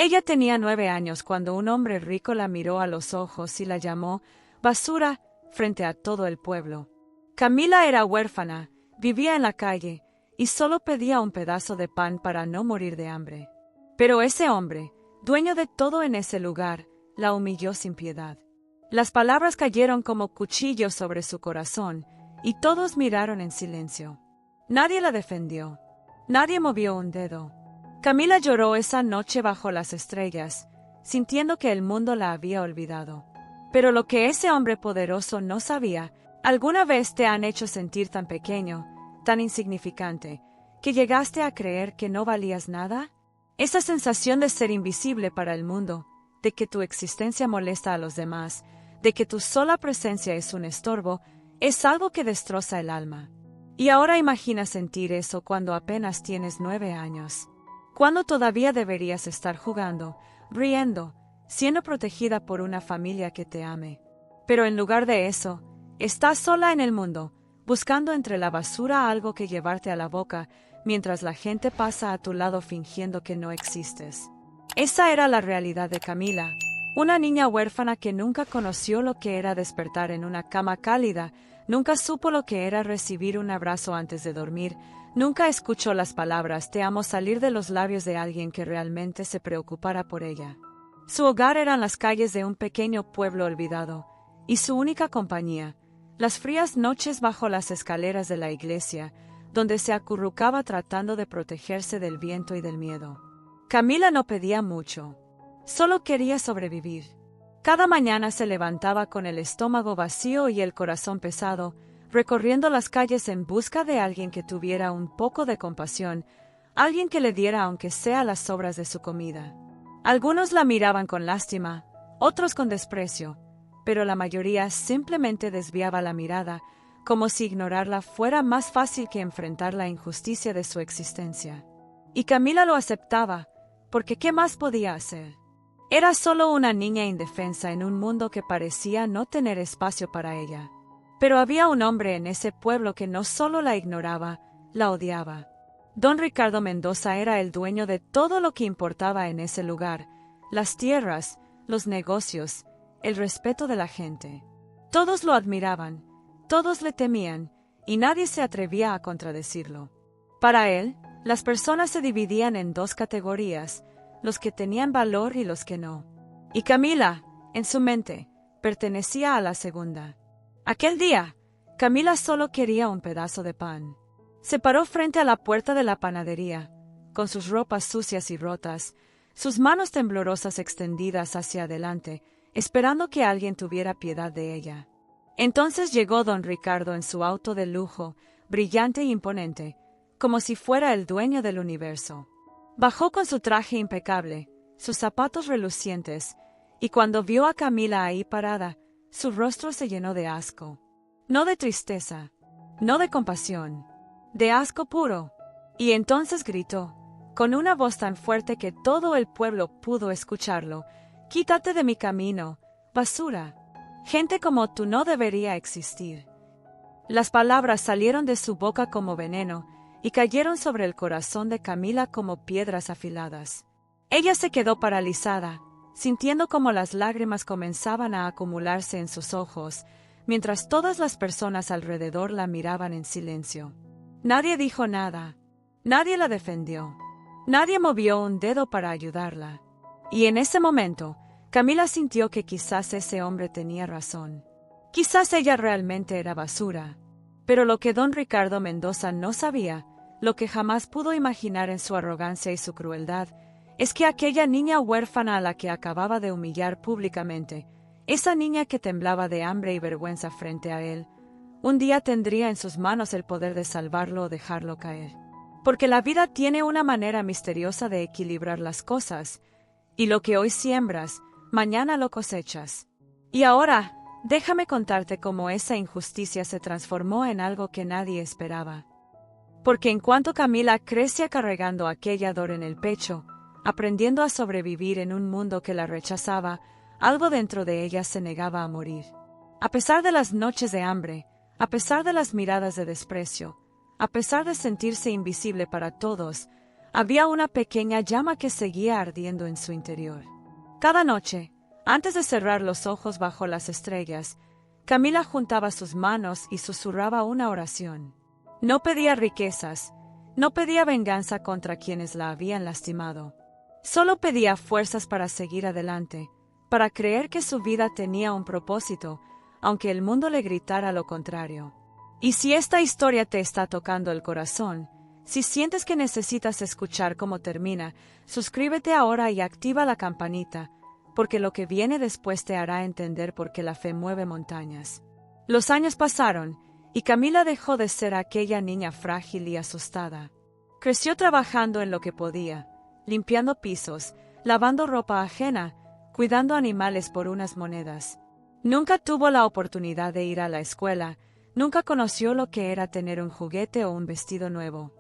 Ella tenía 9 años cuando un hombre rico la miró a los ojos y la llamó basura frente a todo el pueblo. Camila era huérfana, vivía en la calle y solo pedía un pedazo de pan para no morir de hambre. Pero ese hombre, dueño de todo en ese lugar, la humilló sin piedad. Las palabras cayeron como cuchillos sobre su corazón y todos miraron en silencio. Nadie la defendió. Nadie movió un dedo. Camila lloró esa noche bajo las estrellas, sintiendo que el mundo la había olvidado. Pero lo que ese hombre poderoso no sabía, ¿alguna vez te han hecho sentir tan pequeño, tan insignificante, que llegaste a creer que no valías nada? Esa sensación de ser invisible para el mundo, de que tu existencia molesta a los demás, de que tu sola presencia es un estorbo, es algo que destroza el alma. Y ahora imagina sentir eso cuando apenas tienes 9 años. Cuando todavía deberías estar jugando, riendo, siendo protegida por una familia que te ame. Pero en lugar de eso, estás sola en el mundo, buscando entre la basura algo que llevarte a la boca, mientras la gente pasa a tu lado fingiendo que no existes. Esa era la realidad de Camila, una niña huérfana que nunca conoció lo que era despertar en una cama cálida, nunca supo lo que era recibir un abrazo antes de dormir, nunca escuchó las palabras "te amo" salir de los labios de alguien que realmente se preocupara por ella. Su hogar eran las calles de un pequeño pueblo olvidado, y su única compañía, las frías noches bajo las escaleras de la iglesia, donde se acurrucaba tratando de protegerse del viento y del miedo. Camila no pedía mucho, solo quería sobrevivir. Cada mañana se levantaba con el estómago vacío y el corazón pesado, recorriendo las calles en busca de alguien que tuviera un poco de compasión, alguien que le diera aunque sea las sobras de su comida. Algunos la miraban con lástima, otros con desprecio, pero la mayoría simplemente desviaba la mirada, como si ignorarla fuera más fácil que enfrentar la injusticia de su existencia. Y Camila lo aceptaba, porque ¿qué más podía hacer? Era solo una niña indefensa en un mundo que parecía no tener espacio para ella. Pero había un hombre en ese pueblo que no solo la ignoraba, la odiaba. Don Ricardo Mendoza era el dueño de todo lo que importaba en ese lugar, las tierras, los negocios, el respeto de la gente. Todos lo admiraban, todos le temían, y nadie se atrevía a contradecirlo. Para él, las personas se dividían en dos categorías, los que tenían valor y los que no. Y Camila, en su mente, pertenecía a la segunda. Aquel día, Camila solo quería un pedazo de pan. Se paró frente a la puerta de la panadería, con sus ropas sucias y rotas, sus manos temblorosas extendidas hacia adelante, esperando que alguien tuviera piedad de ella. Entonces llegó don Ricardo en su auto de lujo, brillante e imponente, como si fuera el dueño del universo. Bajó con su traje impecable, sus zapatos relucientes, y cuando vio a Camila ahí parada, su rostro se llenó de asco. No de tristeza, no de compasión, de asco puro. Y entonces gritó, con una voz tan fuerte que todo el pueblo pudo escucharlo: «¡Quítate de mi camino, basura! Gente como tú no debería existir». Las palabras salieron de su boca como veneno y cayeron sobre el corazón de Camila como piedras afiladas. Ella se quedó paralizada, sintiendo como las lágrimas comenzaban a acumularse en sus ojos, mientras todas las personas alrededor la miraban en silencio. Nadie dijo nada, nadie la defendió, nadie movió un dedo para ayudarla. Y en ese momento, Camila sintió que quizás ese hombre tenía razón. Quizás ella realmente era basura. Pero lo que don Ricardo Mendoza no sabía, lo que jamás pudo imaginar en su arrogancia y su crueldad, es que aquella niña huérfana a la que acababa de humillar públicamente, esa niña que temblaba de hambre y vergüenza frente a él, un día tendría en sus manos el poder de salvarlo o dejarlo caer. Porque la vida tiene una manera misteriosa de equilibrar las cosas, y lo que hoy siembras, mañana lo cosechas. Y ahora, déjame contarte cómo esa injusticia se transformó en algo que nadie esperaba. Porque en cuanto Camila crecía cargando aquella dor en el pecho, aprendiendo a sobrevivir en un mundo que la rechazaba, algo dentro de ella se negaba a morir. A pesar de las noches de hambre, a pesar de las miradas de desprecio, a pesar de sentirse invisible para todos, Había una pequeña llama que seguía ardiendo en su interior. Cada noche, antes de cerrar los ojos bajo las estrellas, Camila juntaba sus manos y susurraba una oración. No pedía riquezas, no pedía venganza contra quienes la habían lastimado. Solo pedía fuerzas para seguir adelante, para creer que su vida tenía un propósito, aunque el mundo le gritara lo contrario. Y si esta historia te está tocando el corazón, si sientes que necesitas escuchar cómo termina, suscríbete ahora y activa la campanita, porque lo que viene después te hará entender por qué la fe mueve montañas. Los años pasaron, y Camila dejó de ser aquella niña frágil y asustada. Creció trabajando en lo que podía, limpiando pisos, lavando ropa ajena, cuidando animales por unas monedas. Nunca tuvo la oportunidad de ir a la escuela, nunca conoció lo que era tener un juguete o un vestido nuevo.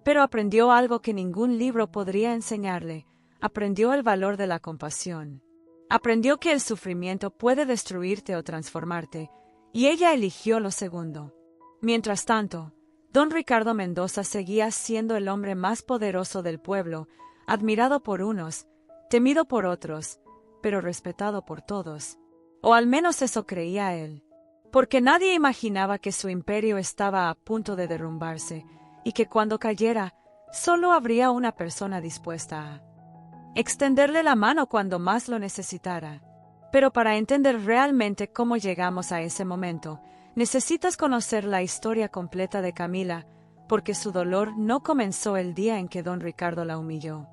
Pero aprendió algo que ningún libro podría enseñarle, aprendió el valor de la compasión. Aprendió que el sufrimiento puede destruirte o transformarte, y ella eligió lo segundo. Mientras tanto, don Ricardo Mendoza seguía siendo el hombre más poderoso del pueblo, admirado por unos, temido por otros, pero respetado por todos. O al menos eso creía él. Porque nadie imaginaba que su imperio estaba a punto de derrumbarse, y que cuando cayera, solo habría una persona dispuesta a extenderle la mano cuando más lo necesitara. Pero para entender realmente cómo llegamos a ese momento, necesitas conocer la historia completa de Camila, porque su dolor no comenzó el día en que don Ricardo la humilló.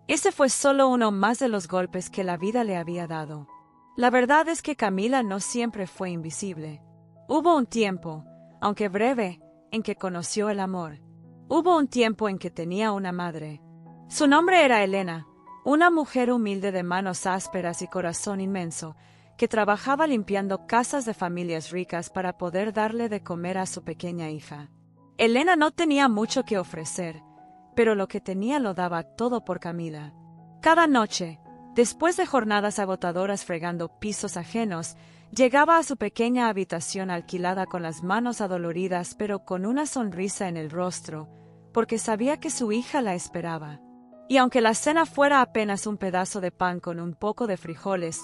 Ese fue solo uno más de los golpes que la vida le había dado. La verdad es que Camila no siempre fue invisible. Hubo un tiempo, aunque breve, en que conoció el amor. Hubo un tiempo en que tenía una madre. Su nombre era Elena, una mujer humilde de manos ásperas y corazón inmenso, que trabajaba limpiando casas de familias ricas para poder darle de comer a su pequeña hija. Elena no tenía mucho que ofrecer, pero lo que tenía lo daba todo por Camila. Cada noche, después de jornadas agotadoras fregando pisos ajenos, llegaba a su pequeña habitación alquilada con las manos adoloridas pero con una sonrisa en el rostro, porque sabía que su hija la esperaba. Y aunque la cena fuera apenas un pedazo de pan con un poco de frijoles,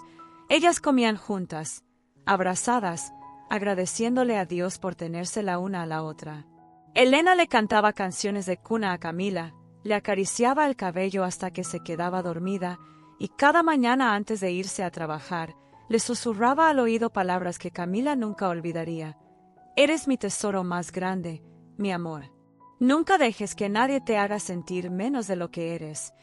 ellas comían juntas, abrazadas, agradeciéndole a Dios por tenerse la una a la otra. Elena le cantaba canciones de cuna a Camila, le acariciaba el cabello hasta que se quedaba dormida, y cada mañana antes de irse a trabajar, le susurraba al oído palabras que Camila nunca olvidaría. Eres mi tesoro más grande, mi amor. Nunca dejes que nadie te haga sentir menos de lo que eres.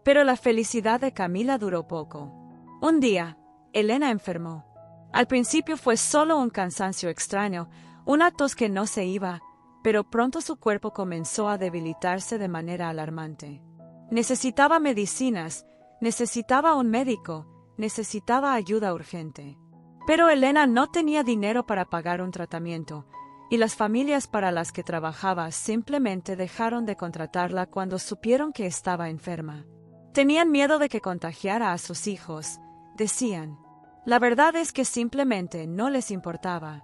Pero la felicidad de Camila duró poco. Un día, Elena enfermó. Al principio fue solo un cansancio extraño, una tos que no se iba, pero pronto su cuerpo comenzó a debilitarse de manera alarmante. Necesitaba medicinas, necesitaba un médico, necesitaba ayuda urgente. Pero Elena no tenía dinero para pagar un tratamiento, y las familias para las que trabajaba simplemente dejaron de contratarla cuando supieron que estaba enferma. Tenían miedo de que contagiara a sus hijos, decían. La verdad es que simplemente no les importaba.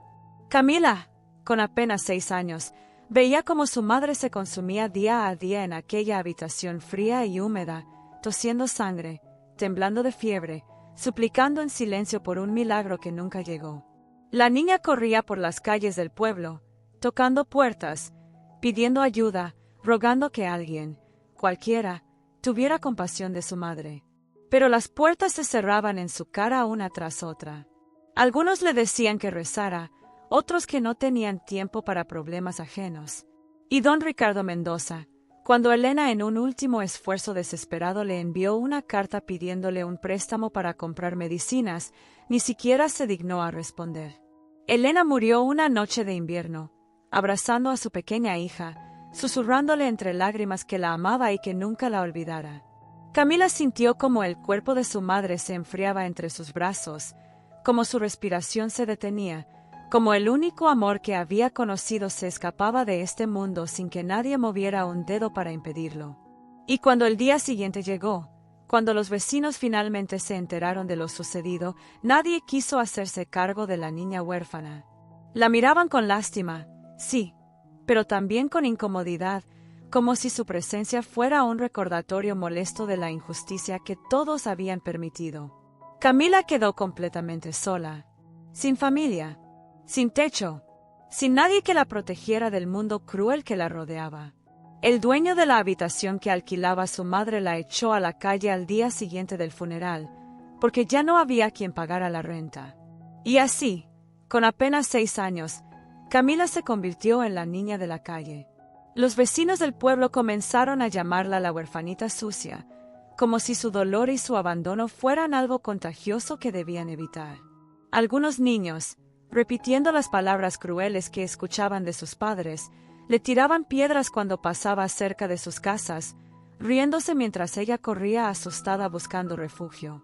Camila, con apenas 6 años, veía cómo su madre se consumía día a día en aquella habitación fría y húmeda, tosiendo sangre, temblando de fiebre, suplicando en silencio por un milagro que nunca llegó. La niña corría por las calles del pueblo, tocando puertas, pidiendo ayuda, rogando que alguien, cualquiera, tuviera compasión de su madre. Pero las puertas se cerraban en su cara una tras otra. Algunos le decían que rezara, otros que no tenían tiempo para problemas ajenos. Y don Ricardo Mendoza, cuando Elena en un último esfuerzo desesperado le envió una carta pidiéndole un préstamo para comprar medicinas, ni siquiera se dignó a responder. Elena murió una noche de invierno, abrazando a su pequeña hija, susurrándole entre lágrimas que la amaba y que nunca la olvidara. Camila sintió como el cuerpo de su madre se enfriaba entre sus brazos, como su respiración se detenía, como el único amor que había conocido se escapaba de este mundo sin que nadie moviera un dedo para impedirlo. Y cuando el día siguiente llegó, cuando los vecinos finalmente se enteraron de lo sucedido, nadie quiso hacerse cargo de la niña huérfana. La miraban con lástima, sí, pero también con incomodidad, como si su presencia fuera un recordatorio molesto de la injusticia que todos habían permitido. Camila quedó completamente sola, sin familia, sin techo, sin nadie que la protegiera del mundo cruel que la rodeaba. El dueño de la habitación que alquilaba su madre la echó a la calle al día siguiente del funeral, porque ya no había quien pagara la renta. Y así, con apenas 6 años, Camila se convirtió en la niña de la calle. Los vecinos del pueblo comenzaron a llamarla la huerfanita sucia, como si su dolor y su abandono fueran algo contagioso que debían evitar. Algunos niños, repitiendo las palabras crueles que escuchaban de sus padres, le tiraban piedras cuando pasaba cerca de sus casas, riéndose mientras ella corría asustada buscando refugio.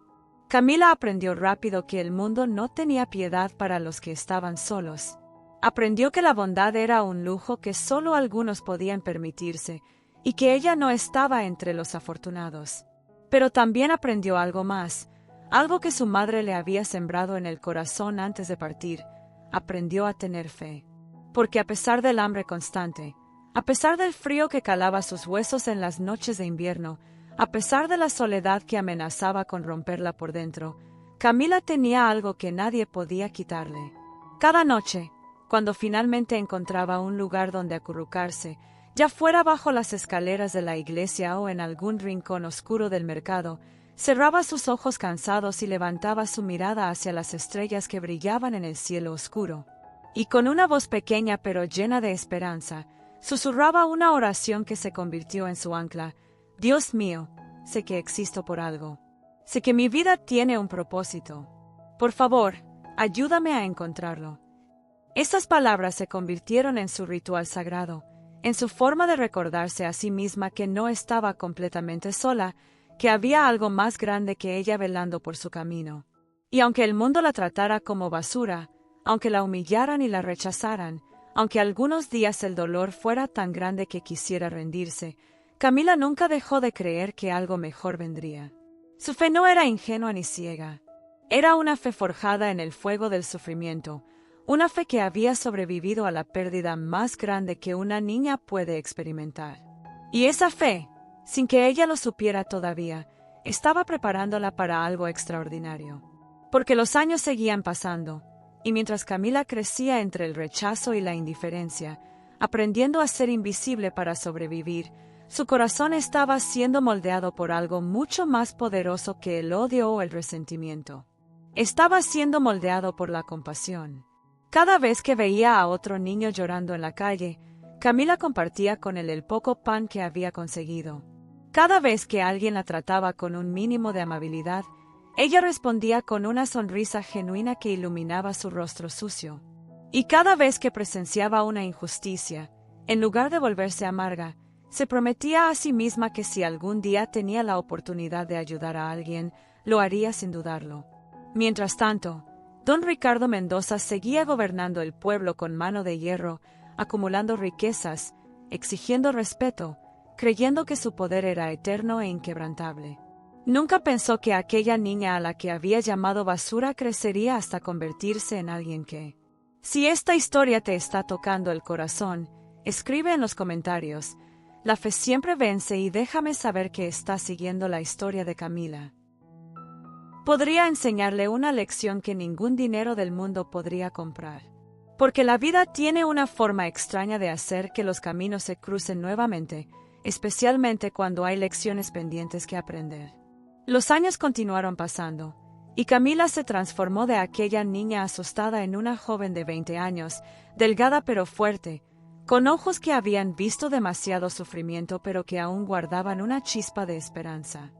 Camila aprendió rápido que el mundo no tenía piedad para los que estaban solos. Aprendió que la bondad era un lujo que solo algunos podían permitirse y que ella no estaba entre los afortunados. Pero también aprendió algo más, algo que su madre le había sembrado en el corazón antes de partir. Aprendió a tener fe. Porque a pesar del hambre constante, a pesar del frío que calaba sus huesos en las noches de invierno, a pesar de la soledad que amenazaba con romperla por dentro, Camila tenía algo que nadie podía quitarle. Cada noche, cuando finalmente encontraba un lugar donde acurrucarse, ya fuera bajo las escaleras de la iglesia o en algún rincón oscuro del mercado, cerraba sus ojos cansados y levantaba su mirada hacia las estrellas que brillaban en el cielo oscuro. Y con una voz pequeña pero llena de esperanza, susurraba una oración que se convirtió en su ancla. Dios mío, sé que existo por algo. Sé que mi vida tiene un propósito. Por favor, ayúdame a encontrarlo. Estas palabras se convirtieron en su ritual sagrado, en su forma de recordarse a sí misma que no estaba completamente sola, que había algo más grande que ella velando por su camino. Y aunque el mundo la tratara como basura, aunque la humillaran y la rechazaran, aunque algunos días el dolor fuera tan grande que quisiera rendirse, Camila nunca dejó de creer que algo mejor vendría. Su fe no era ingenua ni ciega. Era una fe forjada en el fuego del sufrimiento, una fe que había sobrevivido a la pérdida más grande que una niña puede experimentar. Y esa fe, sin que ella lo supiera todavía, estaba preparándola para algo extraordinario. Porque los años seguían pasando, y mientras Camila crecía entre el rechazo y la indiferencia, aprendiendo a ser invisible para sobrevivir, su corazón estaba siendo moldeado por algo mucho más poderoso que el odio o el resentimiento. Estaba siendo moldeado por la compasión. Cada vez que veía a otro niño llorando en la calle, Camila compartía con él el poco pan que había conseguido. Cada vez que alguien la trataba con un mínimo de amabilidad, ella respondía con una sonrisa genuina que iluminaba su rostro sucio. Y cada vez que presenciaba una injusticia, en lugar de volverse amarga, se prometía a sí misma que si algún día tenía la oportunidad de ayudar a alguien, lo haría sin dudarlo. Mientras tanto, don Ricardo Mendoza seguía gobernando el pueblo con mano de hierro, acumulando riquezas, exigiendo respeto, creyendo que su poder era eterno e inquebrantable. Nunca pensó que aquella niña a la que había llamado basura crecería hasta convertirse en alguien que... Si esta historia te está tocando el corazón, escribe en los comentarios. La fe siempre vence y déjame saber que estás siguiendo la historia de Camila. Podría enseñarle una lección que ningún dinero del mundo podría comprar. Porque la vida tiene una forma extraña de hacer que los caminos se crucen nuevamente, especialmente cuando hay lecciones pendientes que aprender. Los años continuaron pasando, y Camila se transformó de aquella niña asustada en una joven de 20 años, delgada pero fuerte, con ojos que habían visto demasiado sufrimiento pero que aún guardaban una chispa de esperanza.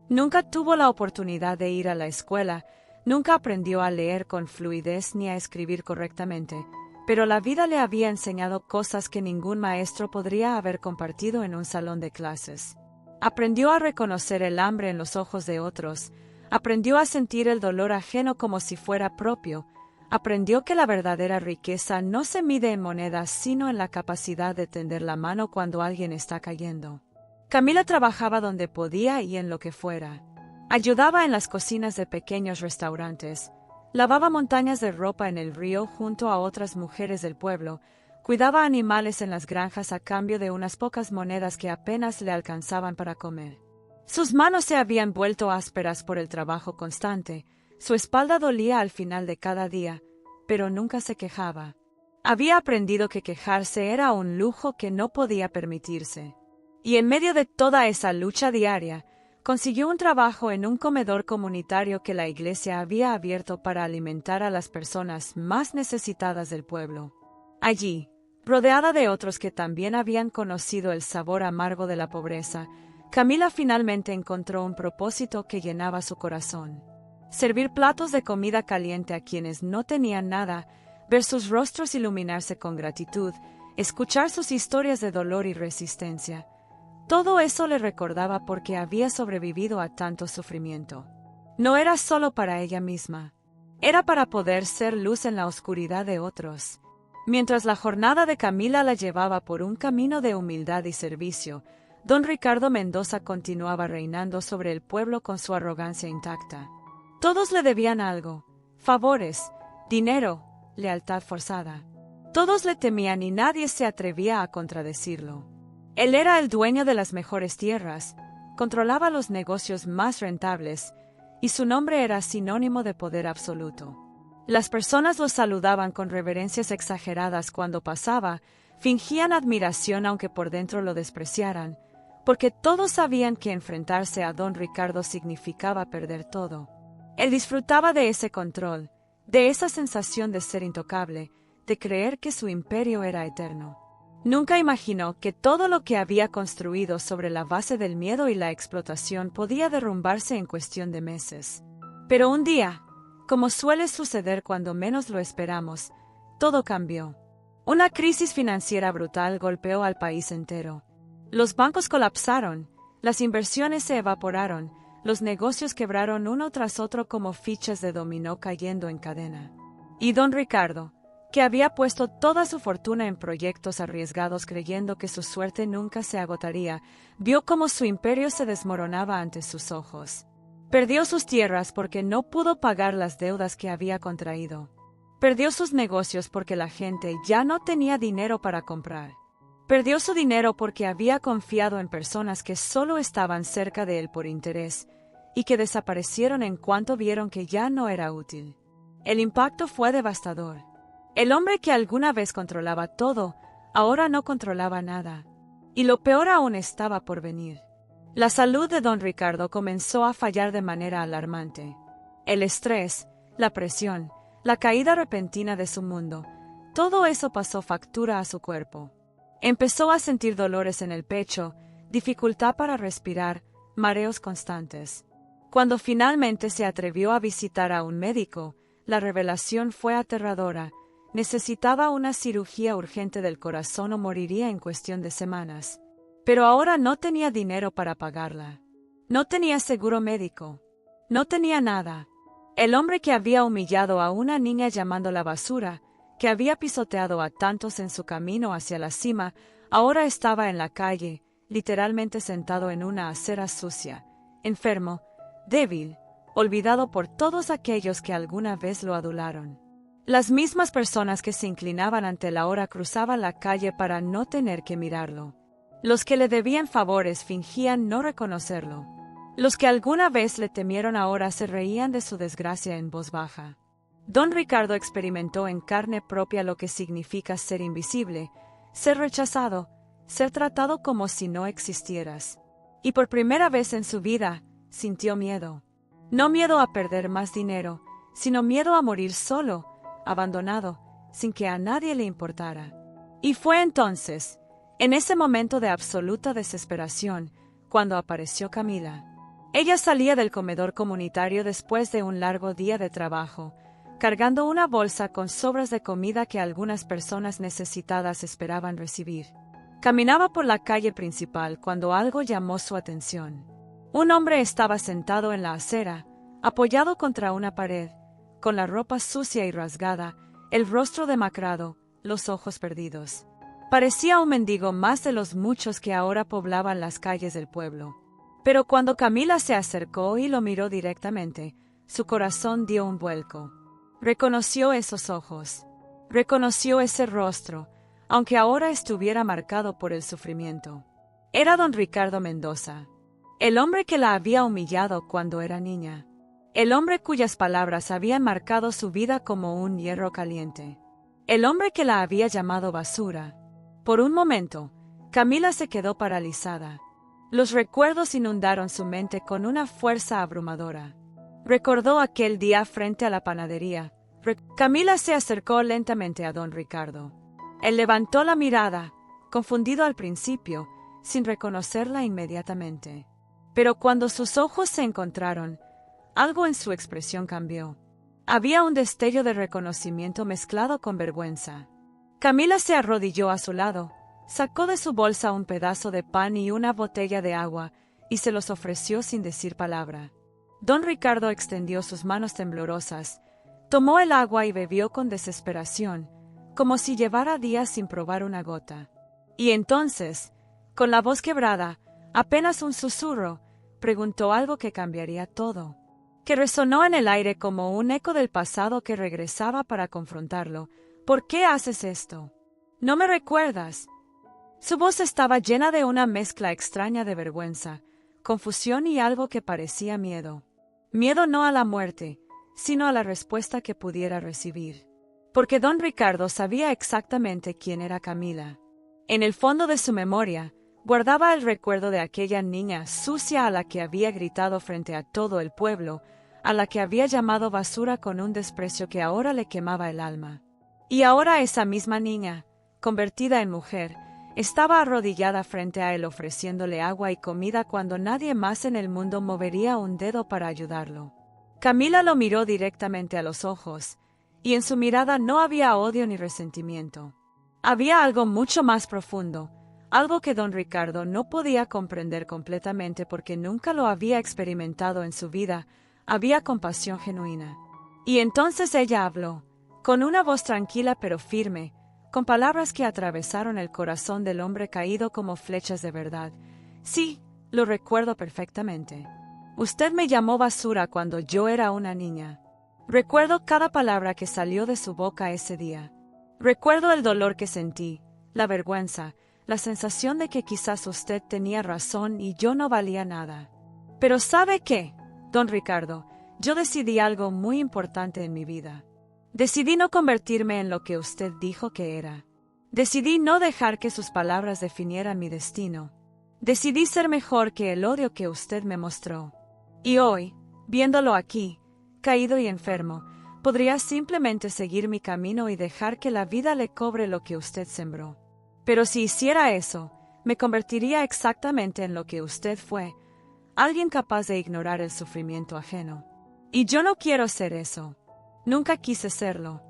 Nunca tuvo la oportunidad de ir a la escuela, nunca aprendió a leer con fluidez ni a escribir correctamente, pero la vida le había enseñado cosas que ningún maestro podría haber compartido en un salón de clases. Aprendió a reconocer el hambre en los ojos de otros, aprendió a sentir el dolor ajeno como si fuera propio, aprendió que la verdadera riqueza no se mide en monedas sino en la capacidad de tender la mano cuando alguien está cayendo. Camila trabajaba donde podía y en lo que fuera. Ayudaba en las cocinas de pequeños restaurantes, lavaba montañas de ropa en el río junto a otras mujeres del pueblo, Cuidaba animales en las granjas a cambio de unas pocas monedas que apenas le alcanzaban para comer. Sus manos se habían vuelto ásperas por el trabajo constante, su espalda dolía al final de cada día, pero nunca se quejaba. Había aprendido que quejarse era un lujo que no podía permitirse. Y en medio de toda esa lucha diaria, consiguió un trabajo en un comedor comunitario que la iglesia había abierto para alimentar a las personas más necesitadas del pueblo. Allí, rodeada de otros que también habían conocido el sabor amargo de la pobreza, Camila finalmente encontró un propósito que llenaba su corazón. Servir platos de comida caliente a quienes no tenían nada, ver sus rostros iluminarse con gratitud, escuchar sus historias de dolor y resistencia. Todo eso le recordaba por qué había sobrevivido a tanto sufrimiento. No era solo para ella misma, era para poder ser luz en la oscuridad de otros. Mientras la jornada de Camila la llevaba por un camino de humildad y servicio, don Ricardo Mendoza continuaba reinando sobre el pueblo con su arrogancia intacta. Todos le debían algo, favores, dinero, lealtad forzada. Todos le temían y nadie se atrevía a contradecirlo. Él era el dueño de las mejores tierras, controlaba los negocios más rentables, y su nombre era sinónimo de poder absoluto. Las personas lo saludaban con reverencias exageradas cuando pasaba, fingían admiración aunque por dentro lo despreciaran, porque todos sabían que enfrentarse a don Ricardo significaba perder todo. Él disfrutaba de ese control, de esa sensación de ser intocable, de creer que su imperio era eterno. Nunca imaginó que todo lo que había construido sobre la base del miedo y la explotación podía derrumbarse en cuestión de meses. Pero un día, como suele suceder cuando menos lo esperamos, todo cambió. Una crisis financiera brutal golpeó al país entero. Los bancos colapsaron, las inversiones se evaporaron, los negocios quebraron uno tras otro como fichas de dominó cayendo en cadena. Y don Ricardo, que había puesto toda su fortuna en proyectos arriesgados creyendo que su suerte nunca se agotaría, vio cómo su imperio se desmoronaba ante sus ojos. Perdió sus tierras porque no pudo pagar las deudas que había contraído. Perdió sus negocios porque la gente ya no tenía dinero para comprar. Perdió su dinero porque había confiado en personas que solo estaban cerca de él por interés y que desaparecieron en cuanto vieron que ya no era útil. El impacto fue devastador. El hombre que alguna vez controlaba todo, ahora no controlaba nada. Y lo peor aún estaba por venir. La salud de don Ricardo comenzó a fallar de manera alarmante. El estrés, la presión, la caída repentina de su mundo, todo eso pasó factura a su cuerpo. Empezó a sentir dolores en el pecho, dificultad para respirar, mareos constantes. Cuando finalmente se atrevió a visitar a un médico, la revelación fue aterradora. Necesitaba una cirugía urgente del corazón o moriría en cuestión de semanas. Pero ahora no tenía dinero para pagarla. No tenía seguro médico. No tenía nada. El hombre que había humillado a una niña llamándola basura, que había pisoteado a tantos en su camino hacia la cima, ahora estaba en la calle, literalmente sentado en una acera sucia, enfermo, débil, olvidado por todos aquellos que alguna vez lo adularon. Las mismas personas que se inclinaban ante él ahora cruzaban la calle para no tener que mirarlo. Los que le debían favores fingían no reconocerlo. Los que alguna vez le temieron ahora se reían de su desgracia en voz baja. Don Ricardo experimentó en carne propia lo que significa ser invisible, ser rechazado, ser tratado como si no existieras. Y por primera vez en su vida, sintió miedo. No miedo a perder más dinero, sino miedo a morir solo, abandonado, sin que a nadie le importara. Y fue entonces, en ese momento de absoluta desesperación, cuando apareció Camila. Ella salía del comedor comunitario después de un largo día de trabajo, cargando una bolsa con sobras de comida que algunas personas necesitadas esperaban recibir. Caminaba por la calle principal cuando algo llamó su atención. Un hombre estaba sentado en la acera, apoyado contra una pared, con la ropa sucia y rasgada, el rostro demacrado, los ojos perdidos. Parecía un mendigo más de los muchos que ahora poblaban las calles del pueblo. Pero cuando Camila se acercó y lo miró directamente, su corazón dio un vuelco. Reconoció esos ojos. Reconoció ese rostro, aunque ahora estuviera marcado por el sufrimiento. Era don Ricardo Mendoza, el hombre que la había humillado cuando era niña, el hombre cuyas palabras habían marcado su vida como un hierro caliente, el hombre que la había llamado basura. Por un momento, Camila se quedó paralizada. Los recuerdos inundaron su mente con una fuerza abrumadora. Recordó aquel día frente a la panadería. Camila se acercó lentamente a don Ricardo. Él levantó la mirada, confundido al principio, sin reconocerla inmediatamente. Pero cuando sus ojos se encontraron, algo en su expresión cambió. Había un destello de reconocimiento mezclado con vergüenza. Camila se arrodilló a su lado, sacó de su bolsa un pedazo de pan y una botella de agua, y se los ofreció sin decir palabra. Don Ricardo extendió sus manos temblorosas, tomó el agua y bebió con desesperación, como si llevara días sin probar una gota. Y entonces, con la voz quebrada, apenas un susurro, preguntó algo que cambiaría todo, que resonó en el aire como un eco del pasado que regresaba para confrontarlo. ¿Por qué haces esto? ¿No me recuerdas? Su voz estaba llena de una mezcla extraña de vergüenza, confusión y algo que parecía miedo. Miedo no a la muerte, sino a la respuesta que pudiera recibir. Porque don Ricardo sabía exactamente quién era Camila. En el fondo de su memoria, guardaba el recuerdo de aquella niña sucia a la que había gritado frente a todo el pueblo, a la que había llamado basura con un desprecio que ahora le quemaba el alma. Y ahora esa misma niña, convertida en mujer, estaba arrodillada frente a él ofreciéndole agua y comida cuando nadie más en el mundo movería un dedo para ayudarlo. Camila lo miró directamente a los ojos, y en su mirada no había odio ni resentimiento. Había algo mucho más profundo, algo que don Ricardo no podía comprender completamente porque nunca lo había experimentado en su vida. Había compasión genuina. Y entonces ella habló, con una voz tranquila pero firme, con palabras que atravesaron el corazón del hombre caído como flechas de verdad. Sí, lo recuerdo perfectamente. Usted me llamó basura cuando yo era una niña. Recuerdo cada palabra que salió de su boca ese día. Recuerdo el dolor que sentí, la vergüenza, la sensación de que quizás usted tenía razón y yo no valía nada. Pero ¿sabe qué, don Ricardo? Yo decidí algo muy importante en mi vida. Decidí no convertirme en lo que usted dijo que era. Decidí no dejar que sus palabras definieran mi destino. Decidí ser mejor que el odio que usted me mostró. Y hoy, viéndolo aquí, caído y enfermo, podría simplemente seguir mi camino y dejar que la vida le cobre lo que usted sembró. Pero si hiciera eso, me convertiría exactamente en lo que usted fue, alguien capaz de ignorar el sufrimiento ajeno. Y yo no quiero ser eso. Nunca quise serlo.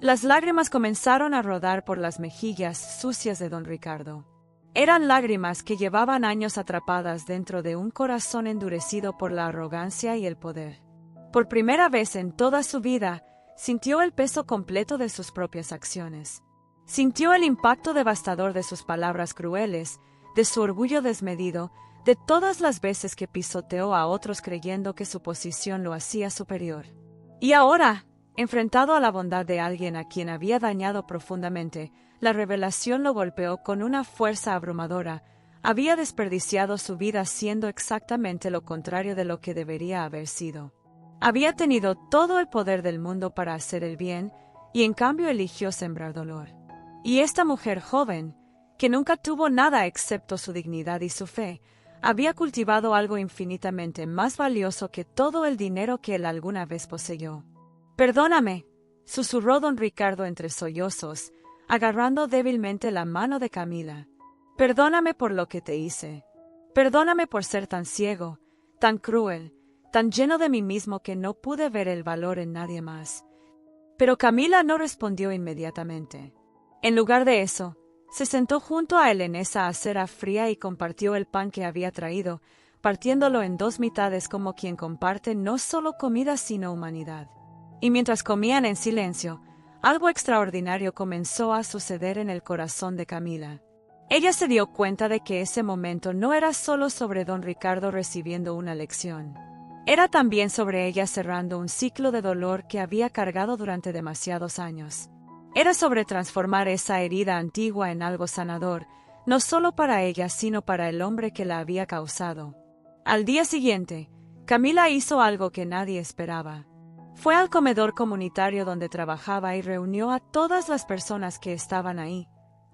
Las lágrimas comenzaron a rodar por las mejillas sucias de don Ricardo. Eran lágrimas que llevaban años atrapadas dentro de un corazón endurecido por la arrogancia y el poder. Por primera vez en toda su vida, sintió el peso completo de sus propias acciones. Sintió el impacto devastador de sus palabras crueles, de su orgullo desmedido, de todas las veces que pisoteó a otros creyendo que su posición lo hacía superior. Y ahora, enfrentado a la bondad de alguien a quien había dañado profundamente, la revelación lo golpeó con una fuerza abrumadora. Había desperdiciado su vida siendo exactamente lo contrario de lo que debería haber sido. Había tenido todo el poder del mundo para hacer el bien, y en cambio eligió sembrar dolor. Y esta mujer joven, que nunca tuvo nada excepto su dignidad y su fe, había cultivado algo infinitamente más valioso que todo el dinero que él alguna vez poseyó. «Perdóname», susurró don Ricardo entre sollozos, agarrando débilmente la mano de Camila. «Perdóname por lo que te hice. Perdóname por ser tan ciego, tan cruel, tan lleno de mí mismo que no pude ver el valor en nadie más». Pero Camila no respondió inmediatamente. En lugar de eso, se sentó junto a él en esa acera fría y compartió el pan que había traído, partiéndolo en dos mitades como quien comparte no solo comida sino humanidad. Y mientras comían en silencio, algo extraordinario comenzó a suceder en el corazón de Camila. Ella se dio cuenta de que ese momento no era solo sobre don Ricardo recibiendo una lección. Era también sobre ella cerrando un ciclo de dolor que había cargado durante demasiados años. Era sobre transformar esa herida antigua en algo sanador, no solo para ella, sino para el hombre que la había causado. Al día siguiente, Camila hizo algo que nadie esperaba. Fue al comedor comunitario donde trabajaba y reunió a todas las personas que estaban ahí: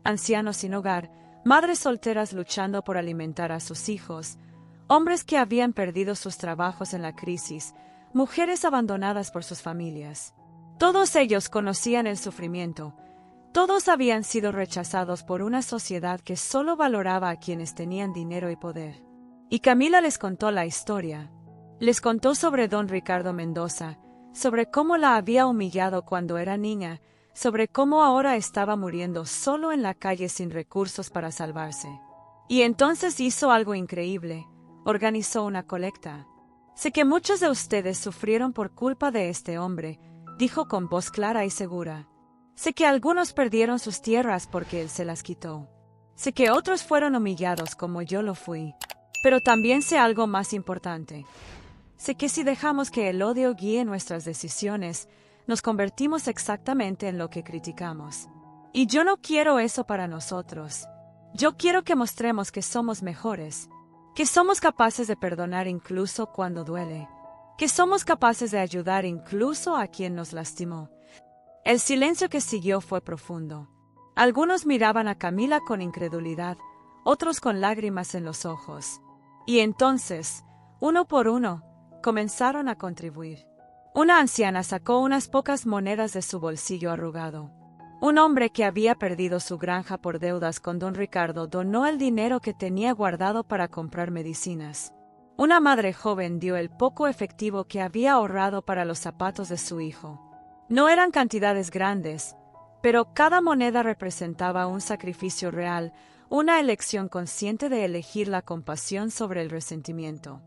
ancianos sin hogar, madres solteras luchando por alimentar a sus hijos, hombres que habían perdido sus trabajos en la crisis, mujeres abandonadas por sus familias. Todos ellos conocían el sufrimiento. Todos habían sido rechazados por una sociedad que solo valoraba a quienes tenían dinero y poder. Y Camila les contó la historia. Les contó sobre don Ricardo Mendoza, sobre cómo la había humillado cuando era niña, sobre cómo ahora estaba muriendo solo en la calle sin recursos para salvarse. Y entonces hizo algo increíble: organizó una colecta. Sé que muchos de ustedes sufrieron por culpa de este hombre, dijo con voz clara y segura. Sé que algunos perdieron sus tierras porque él se las quitó. Sé que otros fueron humillados como yo lo fui. Pero también sé algo más importante. Sé que si dejamos que el odio guíe nuestras decisiones, nos convertimos exactamente en lo que criticamos. Y yo no quiero eso para nosotros. Yo quiero que mostremos que somos mejores, que somos capaces de perdonar incluso cuando duele, que somos capaces de ayudar incluso a quien nos lastimó. El silencio que siguió fue profundo. Algunos miraban a Camila con incredulidad, otros con lágrimas en los ojos. Y entonces, uno por uno, comenzaron a contribuir. Una anciana sacó unas pocas monedas de su bolsillo arrugado. Un hombre que había perdido su granja por deudas con don Ricardo donó el dinero que tenía guardado para comprar medicinas. Una madre joven dio el poco efectivo que había ahorrado para los zapatos de su hijo. No eran cantidades grandes, pero cada moneda representaba un sacrificio real, una elección consciente de elegir la compasión sobre el resentimiento.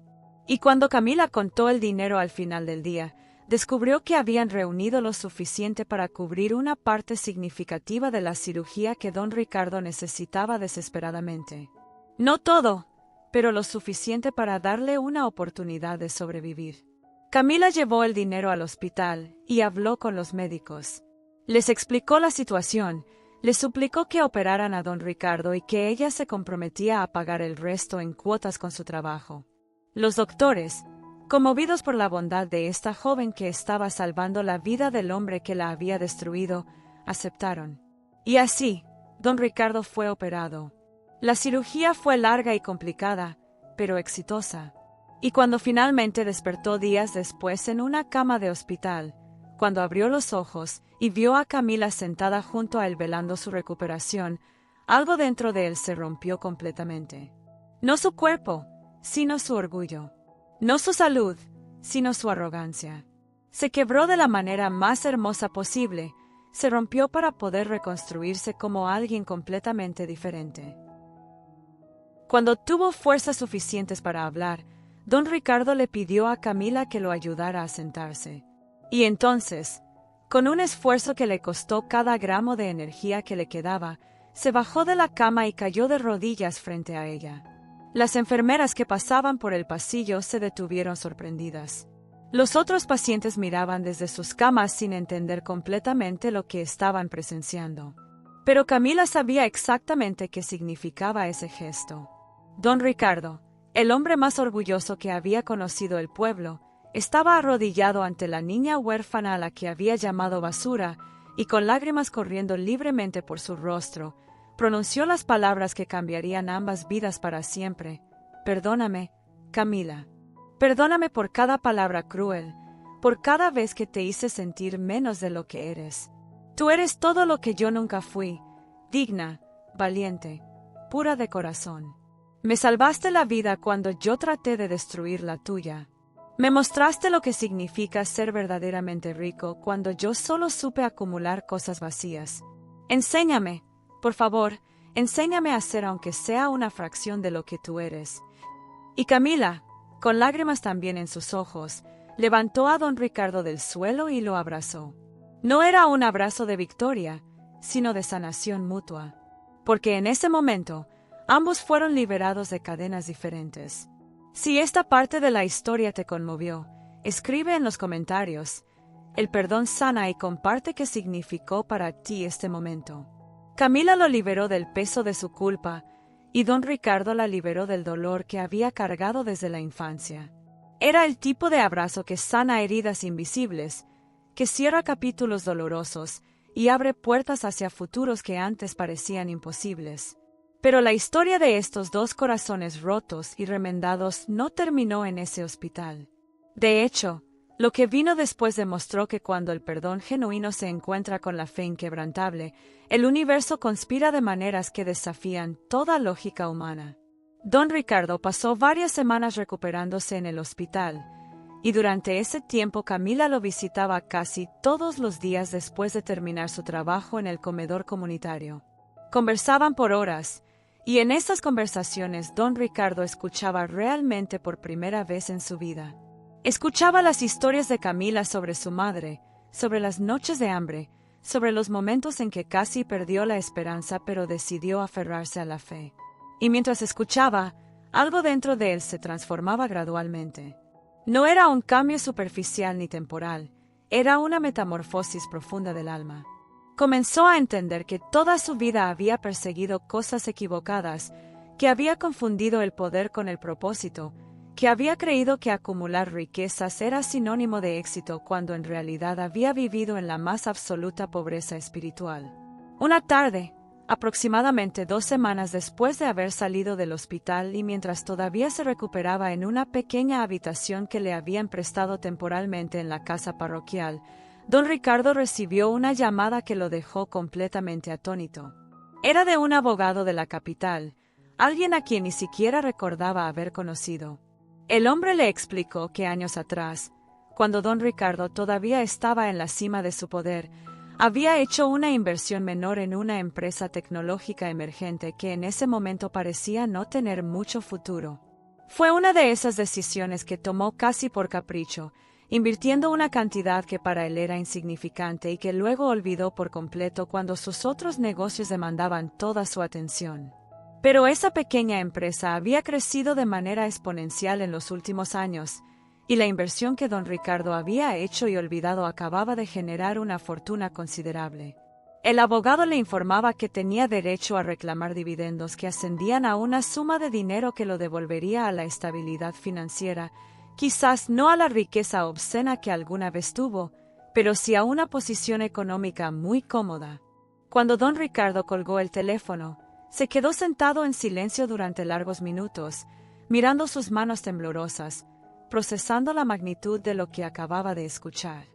Y cuando Camila contó el dinero al final del día, descubrió que habían reunido lo suficiente para cubrir una parte significativa de la cirugía que don Ricardo necesitaba desesperadamente. No todo, pero lo suficiente para darle una oportunidad de sobrevivir. Camila llevó el dinero al hospital y habló con los médicos. Les explicó la situación, les suplicó que operaran a don Ricardo y que ella se comprometía a pagar el resto en cuotas con su trabajo. Los doctores, conmovidos por la bondad de esta joven que estaba salvando la vida del hombre que la había destruido, aceptaron. Y así, don Ricardo fue operado. La cirugía fue larga y complicada, pero exitosa. Y cuando finalmente despertó días después en una cama de hospital, cuando abrió los ojos y vio a Camila sentada junto a él velando su recuperación, algo dentro de él se rompió completamente. No su cuerpo, sino su orgullo. No su salud, sino su arrogancia. Se quebró de la manera más hermosa posible, se rompió para poder reconstruirse como alguien completamente diferente. Cuando tuvo fuerzas suficientes para hablar, don Ricardo le pidió a Camila que lo ayudara a sentarse. Y entonces, con un esfuerzo que le costó cada gramo de energía que le quedaba, se bajó de la cama y cayó de rodillas frente a ella. Las enfermeras que pasaban por el pasillo se detuvieron sorprendidas. Los otros pacientes miraban desde sus camas sin entender completamente lo que estaban presenciando. Pero Camila sabía exactamente qué significaba ese gesto. Don Ricardo, el hombre más orgulloso que había conocido el pueblo, estaba arrodillado ante la niña huérfana a la que había llamado basura, y con lágrimas corriendo libremente por su rostro, pronunció las palabras que cambiarían ambas vidas para siempre. Perdóname, Camila. Perdóname por cada palabra cruel, por cada vez que te hice sentir menos de lo que eres. Tú eres todo lo que yo nunca fui, digna, valiente, pura de corazón. Me salvaste la vida cuando yo traté de destruir la tuya. Me mostraste lo que significa ser verdaderamente rico cuando yo solo supe acumular cosas vacías. Enséñame, por favor, enséñame a ser aunque sea una fracción de lo que tú eres. Y Camila, con lágrimas también en sus ojos, levantó a don Ricardo del suelo y lo abrazó. No era un abrazo de victoria, sino de sanación mutua. Porque en ese momento, ambos fueron liberados de cadenas diferentes. Si esta parte de la historia te conmovió, escribe en los comentarios. El perdón sana y comparte qué significó para ti este momento. Camila lo liberó del peso de su culpa, y don Ricardo la liberó del dolor que había cargado desde la infancia. Era el tipo de abrazo que sana heridas invisibles, que cierra capítulos dolorosos y abre puertas hacia futuros que antes parecían imposibles. Pero la historia de estos dos corazones rotos y remendados no terminó en ese hospital. De hecho, lo que vino después demostró que cuando el perdón genuino se encuentra con la fe inquebrantable, el universo conspira de maneras que desafían toda lógica humana. Don Ricardo pasó varias semanas recuperándose en el hospital, y durante ese tiempo Camila lo visitaba casi todos los días después de terminar su trabajo en el comedor comunitario. Conversaban por horas, y en esas conversaciones don Ricardo escuchaba realmente por primera vez en su vida. Escuchaba las historias de Camila sobre su madre, sobre las noches de hambre, sobre los momentos en que casi perdió la esperanza pero decidió aferrarse a la fe. Y mientras escuchaba, algo dentro de él se transformaba gradualmente. No era un cambio superficial ni temporal, era una metamorfosis profunda del alma. Comenzó a entender que toda su vida había perseguido cosas equivocadas, que había confundido el poder con el propósito, que había creído que acumular riquezas era sinónimo de éxito cuando en realidad había vivido en la más absoluta pobreza espiritual. Una tarde, aproximadamente 2 semanas después de haber salido del hospital y mientras todavía se recuperaba en una pequeña habitación que le habían prestado temporalmente en la casa parroquial, don Ricardo recibió una llamada que lo dejó completamente atónito. Era de un abogado de la capital, alguien a quien ni siquiera recordaba haber conocido. El hombre le explicó que años atrás, cuando don Ricardo todavía estaba en la cima de su poder, había hecho una inversión menor en una empresa tecnológica emergente que en ese momento parecía no tener mucho futuro. Fue una de esas decisiones que tomó casi por capricho, invirtiendo una cantidad que para él era insignificante y que luego olvidó por completo cuando sus otros negocios demandaban toda su atención. Pero esa pequeña empresa había crecido de manera exponencial en los últimos años, y la inversión que don Ricardo había hecho y olvidado acababa de generar una fortuna considerable. El abogado le informaba que tenía derecho a reclamar dividendos que ascendían a una suma de dinero que lo devolvería a la estabilidad financiera, quizás no a la riqueza obscena que alguna vez tuvo, pero sí a una posición económica muy cómoda. Cuando don Ricardo colgó el teléfono, se quedó sentado en silencio durante largos minutos, mirando sus manos temblorosas, procesando la magnitud de lo que acababa de escuchar.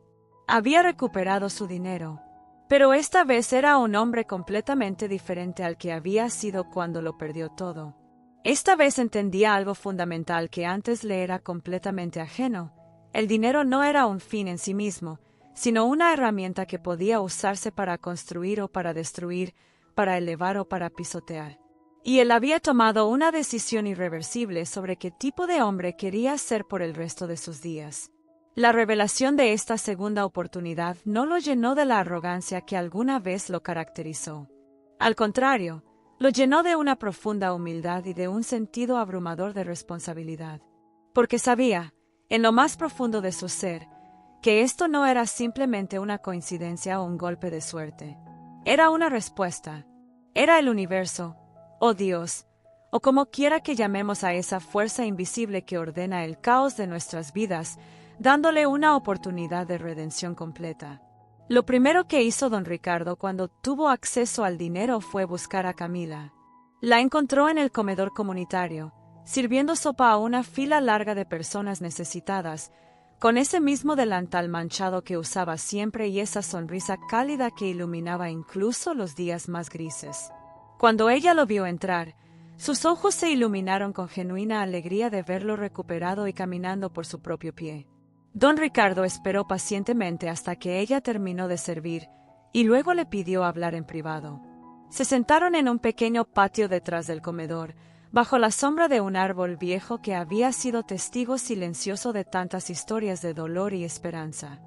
Había recuperado su dinero, pero esta vez era un hombre completamente diferente al que había sido cuando lo perdió todo. Esta vez entendía algo fundamental que antes le era completamente ajeno. El dinero no era un fin en sí mismo, sino una herramienta que podía usarse para construir o para destruir, para elevar o para pisotear. Y él había tomado una decisión irreversible sobre qué tipo de hombre quería ser por el resto de sus días. La revelación de esta segunda oportunidad no lo llenó de la arrogancia que alguna vez lo caracterizó. Al contrario, lo llenó de una profunda humildad y de un sentido abrumador de responsabilidad. Porque sabía, en lo más profundo de su ser, que esto no era simplemente una coincidencia o un golpe de suerte. Era una respuesta. Era el universo, o Dios, o como quiera que llamemos a esa fuerza invisible que ordena el caos de nuestras vidas, dándole una oportunidad de redención completa. Lo primero que hizo don Ricardo cuando tuvo acceso al dinero fue buscar a Camila. La encontró en el comedor comunitario, sirviendo sopa a una fila larga de personas necesitadas, con ese mismo delantal manchado que usaba siempre y esa sonrisa cálida que iluminaba incluso los días más grises. Cuando ella lo vio entrar, sus ojos se iluminaron con genuina alegría de verlo recuperado y caminando por su propio pie. Don Ricardo esperó pacientemente hasta que ella terminó de servir, y luego le pidió hablar en privado. Se sentaron en un pequeño patio detrás del comedor, bajo la sombra de un árbol viejo que había sido testigo silencioso de tantas historias de dolor y esperanza.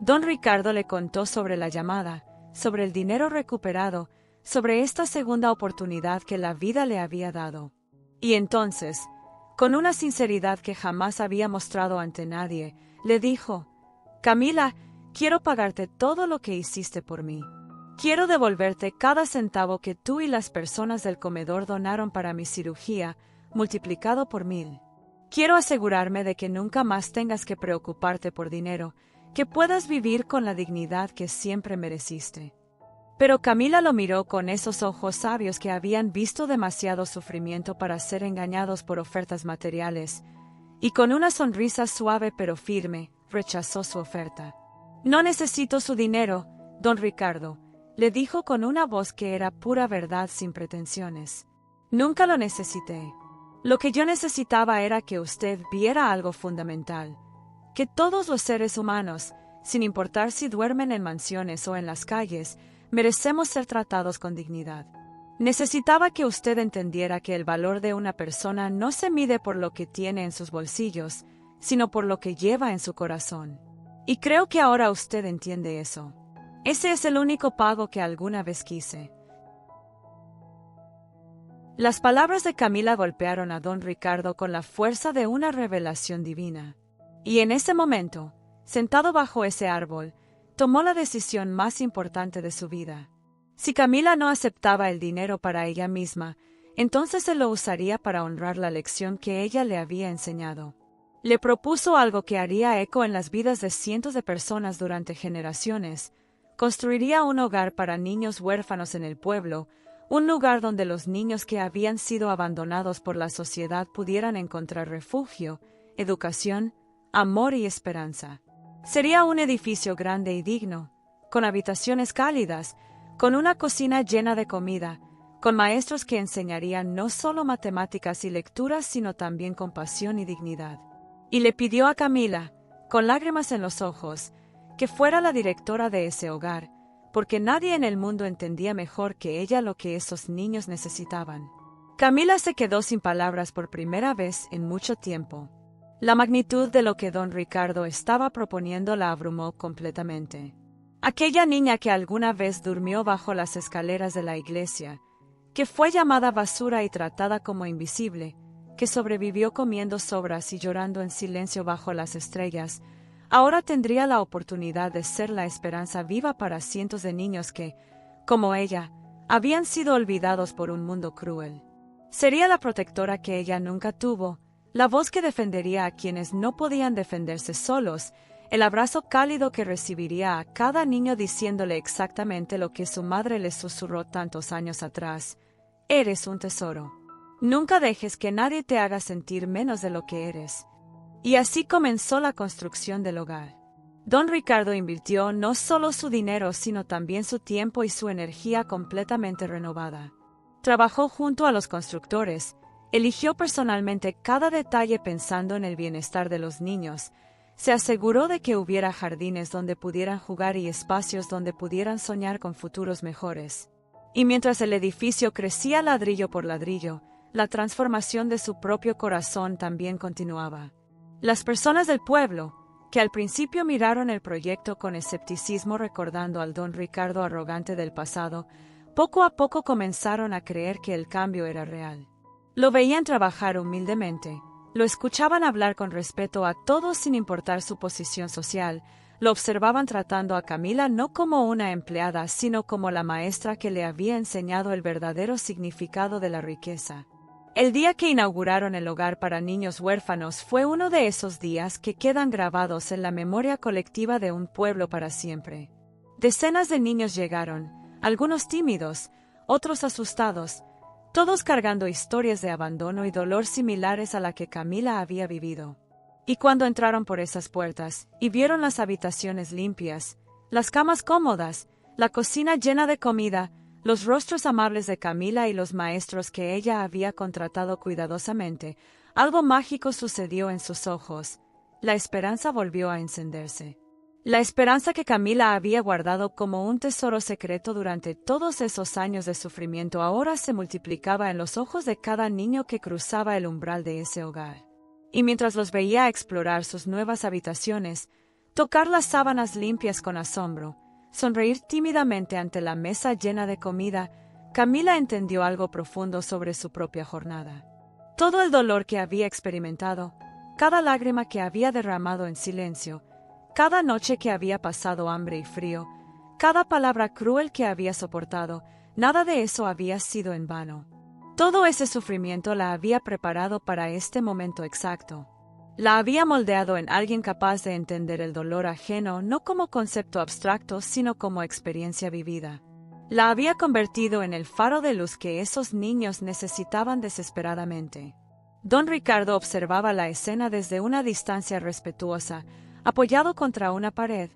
Don Ricardo le contó sobre la llamada, sobre el dinero recuperado, sobre esta segunda oportunidad que la vida le había dado. Y entonces, con una sinceridad que jamás había mostrado ante nadie, le dijo: «Camila, Quiero pagarte todo lo que hiciste por mí. Quiero devolverte cada centavo que tú y las personas del comedor donaron para mi cirugía, multiplicado por 1000. Quiero asegurarme de que nunca más tengas que preocuparte por dinero, que puedas vivir con la dignidad que siempre mereciste. Pero Camila lo miró con esos ojos sabios que habían visto demasiado sufrimiento para ser engañados por ofertas materiales, y con una sonrisa suave pero firme, rechazó su oferta. «No necesito su dinero, don Ricardo», le dijo con una voz que era pura verdad sin pretensiones. «Nunca lo necesité. Lo que yo necesitaba era que usted viera algo fundamental, que todos los seres humanos, sin importar si duermen en mansiones o en las calles, merecemos ser tratados con dignidad. Necesitaba que usted entendiera que el valor de una persona no se mide por lo que tiene en sus bolsillos, sino por lo que lleva en su corazón. Y creo que ahora usted entiende eso. Ese es el único pago que alguna vez quise». Las palabras de Camila golpearon a don Ricardo con la fuerza de una revelación divina. Y en ese momento, sentado bajo ese árbol, tomó la decisión más importante de su vida. Si Camila no aceptaba el dinero para ella misma, entonces él lo usaría para honrar la lección que ella le había enseñado. Le propuso algo que haría eco en las vidas de cientos de personas durante generaciones. Construiría un hogar para niños huérfanos en el pueblo, un lugar donde los niños que habían sido abandonados por la sociedad pudieran encontrar refugio, educación, amor y esperanza. Sería un edificio grande y digno, con habitaciones cálidas, con una cocina llena de comida, con maestros que enseñarían no solo matemáticas y lecturas, sino también compasión y dignidad. Y le pidió a Camila, con lágrimas en los ojos, que fuera la directora de ese hogar, porque nadie en el mundo entendía mejor que ella lo que esos niños necesitaban. Camila se quedó sin palabras por primera vez en mucho tiempo. La magnitud de lo que don Ricardo estaba proponiendo la abrumó completamente. Aquella niña que alguna vez durmió bajo las escaleras de la iglesia, que fue llamada basura y tratada como invisible, que sobrevivió comiendo sobras y llorando en silencio bajo las estrellas, ahora tendría la oportunidad de ser la esperanza viva para cientos de niños que, como ella, habían sido olvidados por un mundo cruel. Sería la protectora que ella nunca tuvo, la voz que defendería a quienes no podían defenderse solos, el abrazo cálido que recibiría a cada niño diciéndole exactamente lo que su madre le susurró tantos años atrás: «Eres un tesoro. Nunca dejes que nadie te haga sentir menos de lo que eres». Y así comenzó la construcción del hogar. Don Ricardo invirtió no solo su dinero, sino también su tiempo y su energía completamente renovada. Trabajó junto a los constructores, eligió personalmente cada detalle pensando en el bienestar de los niños, se aseguró de que hubiera jardines donde pudieran jugar y espacios donde pudieran soñar con futuros mejores. Y mientras el edificio crecía ladrillo por ladrillo, la transformación de su propio corazón también continuaba. Las personas del pueblo, que al principio miraron el proyecto con escepticismo recordando al don Ricardo arrogante del pasado, poco a poco comenzaron a creer que el cambio era real. Lo veían trabajar humildemente, lo escuchaban hablar con respeto a todos sin importar su posición social, lo observaban tratando a Camila no como una empleada, sino como la maestra que le había enseñado el verdadero significado de la riqueza. El día que inauguraron el hogar para niños huérfanos fue uno de esos días que quedan grabados en la memoria colectiva de un pueblo para siempre. Decenas de niños llegaron, algunos tímidos, otros asustados, todos cargando historias de abandono y dolor similares a la que Camila había vivido. Y cuando entraron por esas puertas, y vieron las habitaciones limpias, las camas cómodas, la cocina llena de comida, los rostros amables de Camila y los maestros que ella había contratado cuidadosamente, algo mágico sucedió en sus ojos. La esperanza volvió a encenderse. La esperanza que Camila había guardado como un tesoro secreto durante todos esos años de sufrimiento ahora se multiplicaba en los ojos de cada niño que cruzaba el umbral de ese hogar. Y mientras los veía explorar sus nuevas habitaciones, tocar las sábanas limpias con asombro, sonreír tímidamente ante la mesa llena de comida, Camila entendió algo profundo sobre su propia jornada. Todo el dolor que había experimentado, cada lágrima que había derramado en silencio, Cada noche que había pasado hambre y frío, cada palabra cruel que había soportado, nada de eso había sido en vano. Todo ese sufrimiento la había preparado para este momento exacto. La había moldeado en alguien capaz de entender el dolor ajeno no como concepto abstracto, sino como experiencia vivida. La había convertido en el faro de luz que esos niños necesitaban desesperadamente. Don Ricardo observaba la escena desde una distancia respetuosa, apoyado contra una pared,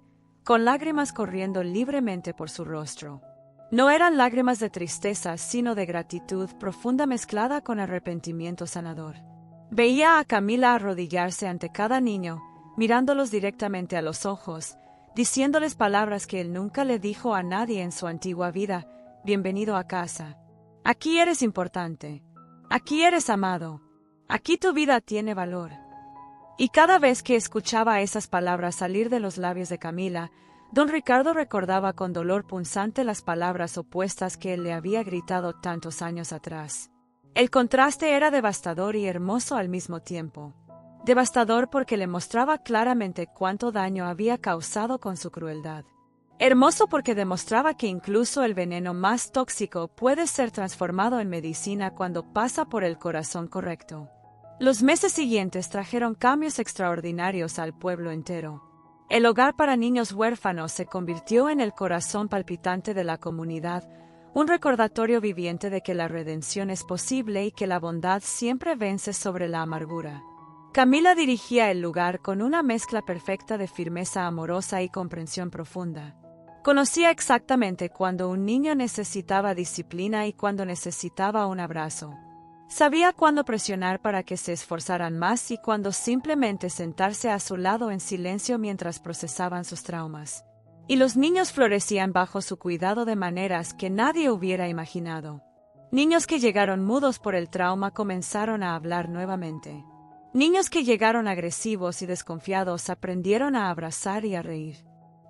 con lágrimas corriendo libremente por su rostro. No eran lágrimas de tristeza, sino de gratitud profunda mezclada con arrepentimiento sanador. Veía a Camila arrodillarse ante cada niño, mirándolos directamente a los ojos, diciéndoles palabras que él nunca le dijo a nadie en su antigua vida: bienvenido a casa. Aquí eres importante. Aquí eres amado. Aquí tu vida tiene valor. Y cada vez que escuchaba esas palabras salir de los labios de Camila, don Ricardo recordaba con dolor punzante las palabras opuestas que él le había gritado tantos años atrás. El contraste era devastador y hermoso al mismo tiempo. Devastador porque le mostraba claramente cuánto daño había causado con su crueldad. Hermoso porque demostraba que incluso el veneno más tóxico puede ser transformado en medicina cuando pasa por el corazón correcto. Los meses siguientes trajeron cambios extraordinarios al pueblo entero. El hogar para niños huérfanos se convirtió en el corazón palpitante de la comunidad, un recordatorio viviente de que la redención es posible y que la bondad siempre vence sobre la amargura. Camila dirigía el lugar con una mezcla perfecta de firmeza amorosa y comprensión profunda. Conocía exactamente cuando un niño necesitaba disciplina y cuando necesitaba un abrazo. Sabía cuándo presionar para que se esforzaran más y cuándo simplemente sentarse a su lado en silencio mientras procesaban sus traumas. Y los niños florecían bajo su cuidado de maneras que nadie hubiera imaginado. Niños que llegaron mudos por el trauma comenzaron a hablar nuevamente. Niños que llegaron agresivos y desconfiados aprendieron a abrazar y a reír.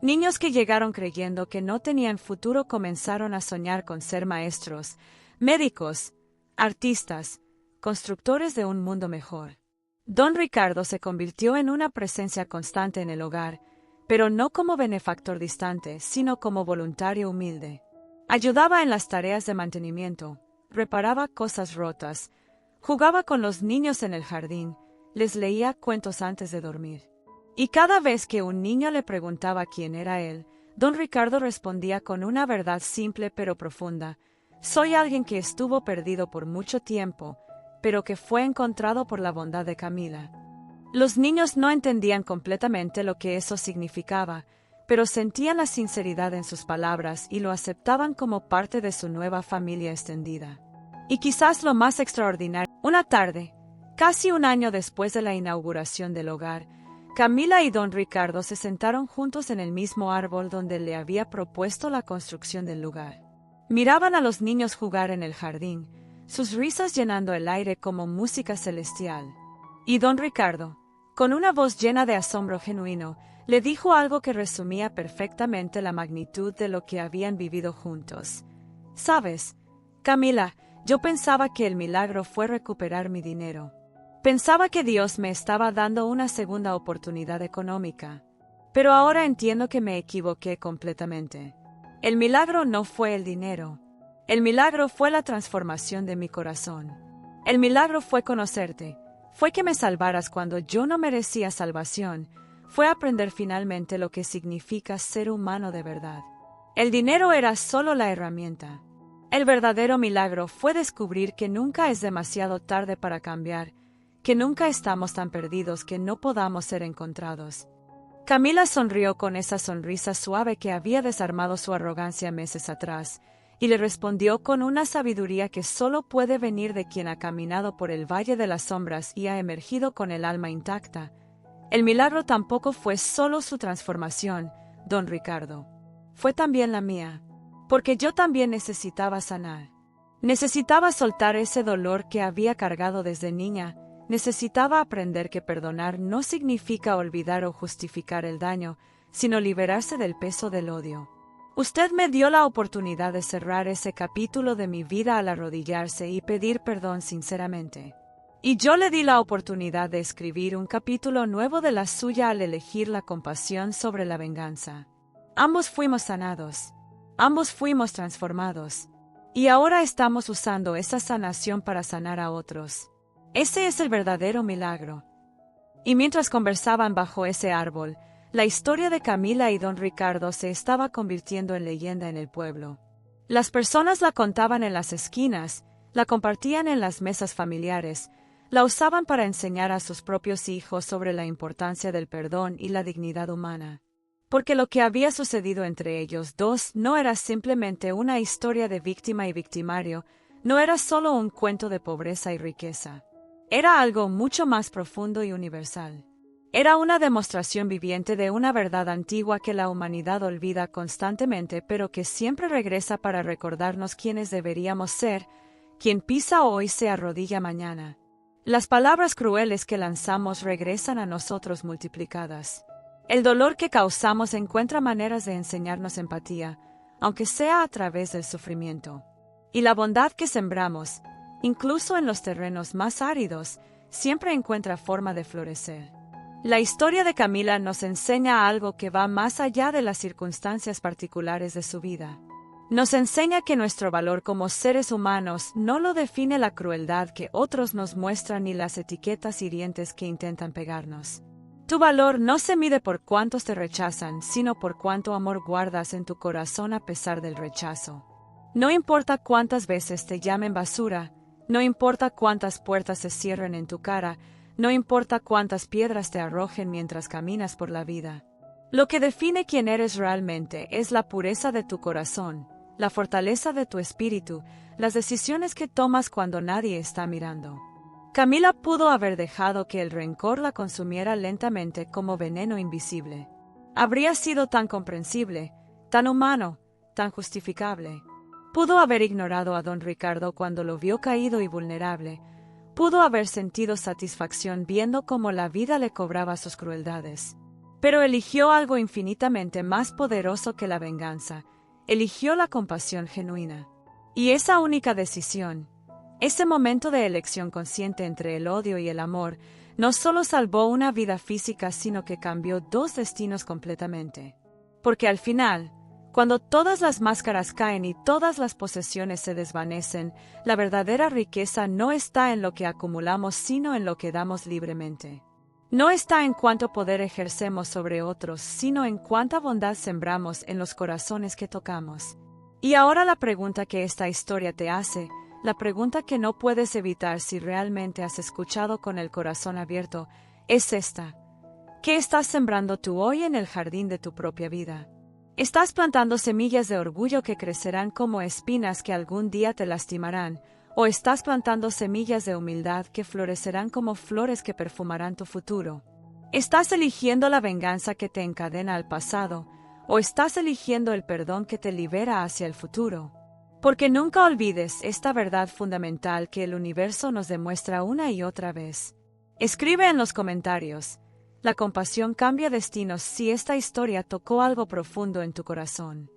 Niños que llegaron creyendo que no tenían futuro comenzaron a soñar con ser maestros, médicos, artistas, constructores de un mundo mejor. Don Ricardo se convirtió en una presencia constante en el hogar, pero no como benefactor distante, sino como voluntario humilde. Ayudaba en las tareas de mantenimiento, reparaba cosas rotas, jugaba con los niños en el jardín, les leía cuentos antes de dormir. Y cada vez que un niño le preguntaba quién era él, don Ricardo respondía con una verdad simple pero profunda: soy alguien que estuvo perdido por mucho tiempo, pero que fue encontrado por la bondad de Camila. Los niños no entendían completamente lo que eso significaba, pero sentían la sinceridad en sus palabras y lo aceptaban como parte de su nueva familia extendida. Y quizás lo más extraordinario, una tarde, casi un año después de la inauguración del hogar, Camila y don Ricardo se sentaron juntos en el mismo árbol donde le había propuesto la construcción del lugar. Miraban a los niños jugar en el jardín, sus risas llenando el aire como música celestial. Y don Ricardo, con una voz llena de asombro genuino, le dijo algo que resumía perfectamente la magnitud de lo que habían vivido juntos. «¿Sabes, Camila, yo pensaba que el milagro fue recuperar mi dinero. Pensaba que Dios me estaba dando una segunda oportunidad económica. Pero ahora entiendo que me equivoqué completamente. El milagro no fue el dinero. El milagro fue la transformación de mi corazón. El milagro fue conocerte. Fue que me salvaras cuando yo no merecía salvación. Fue aprender finalmente lo que significa ser humano de verdad. El dinero era solo la herramienta. El verdadero milagro fue descubrir que nunca es demasiado tarde para cambiar, que nunca estamos tan perdidos que no podamos ser encontrados». Camila sonrió con esa sonrisa suave que había desarmado su arrogancia meses atrás, y le respondió con una sabiduría que solo puede venir de quien ha caminado por el valle de las sombras y ha emergido con el alma intacta. El milagro tampoco fue solo su transformación, don Ricardo. Fue también la mía, porque yo también necesitaba sanar. Necesitaba soltar ese dolor que había cargado desde niña. Necesitaba aprender que perdonar no significa olvidar o justificar el daño, sino liberarse del peso del odio. Usted me dio la oportunidad de cerrar ese capítulo de mi vida al arrodillarse y pedir perdón sinceramente. Y yo le di la oportunidad de escribir un capítulo nuevo de la suya al elegir la compasión sobre la venganza. Ambos fuimos sanados. Ambos fuimos transformados. Y ahora estamos usando esa sanación para sanar a otros. Ese es el verdadero milagro. Y mientras conversaban bajo ese árbol, la historia de Camila y don Ricardo se estaba convirtiendo en leyenda en el pueblo. Las personas la contaban en las esquinas, la compartían en las mesas familiares, la usaban para enseñar a sus propios hijos sobre la importancia del perdón y la dignidad humana. Porque lo que había sucedido entre ellos dos no era simplemente una historia de víctima y victimario, no era solo un cuento de pobreza y riqueza. Era algo mucho más profundo y universal. Era una demostración viviente de una verdad antigua que la humanidad olvida constantemente, pero que siempre regresa para recordarnos quiénes deberíamos ser. Quien pisa hoy se arrodilla mañana. Las palabras crueles que lanzamos regresan a nosotros multiplicadas. El dolor que causamos encuentra maneras de enseñarnos empatía, aunque sea a través del sufrimiento. Y la bondad que sembramos, incluso en los terrenos más áridos, siempre encuentra forma de florecer. La historia de Camila nos enseña algo que va más allá de las circunstancias particulares de su vida. Nos enseña que nuestro valor como seres humanos no lo define la crueldad que otros nos muestran ni las etiquetas hirientes que intentan pegarnos. Tu valor no se mide por cuántos te rechazan, sino por cuánto amor guardas en tu corazón a pesar del rechazo. No importa cuántas veces te llamen basura, no importa cuántas puertas se cierren en tu cara, no importa cuántas piedras te arrojen mientras caminas por la vida. Lo que define quién eres realmente es la pureza de tu corazón, la fortaleza de tu espíritu, las decisiones que tomas cuando nadie está mirando. Camila pudo haber dejado que el rencor la consumiera lentamente como veneno invisible. Habría sido tan comprensible, tan humano, tan justificable. Pudo haber ignorado a don Ricardo cuando lo vio caído y vulnerable. Pudo haber sentido satisfacción viendo cómo la vida le cobraba sus crueldades. Pero eligió algo infinitamente más poderoso que la venganza. Eligió la compasión genuina. Y esa única decisión, ese momento de elección consciente entre el odio y el amor, no solo salvó una vida física, sino que cambió dos destinos completamente. Porque al final, cuando todas las máscaras caen y todas las posesiones se desvanecen, la verdadera riqueza no está en lo que acumulamos, sino en lo que damos libremente. No está en cuánto poder ejercemos sobre otros, sino en cuánta bondad sembramos en los corazones que tocamos. Y ahora la pregunta que esta historia te hace, la pregunta que no puedes evitar si realmente has escuchado con el corazón abierto, es esta. ¿Qué estás sembrando tú hoy en el jardín de tu propia vida? ¿Estás plantando semillas de orgullo que crecerán como espinas que algún día te lastimarán? ¿O estás plantando semillas de humildad que florecerán como flores que perfumarán tu futuro? ¿Estás eligiendo la venganza que te encadena al pasado? ¿O estás eligiendo el perdón que te libera hacia el futuro? Porque nunca olvides esta verdad fundamental que el universo nos demuestra una y otra vez. Escribe en los comentarios. La compasión cambia destinos si esta historia tocó algo profundo en tu corazón.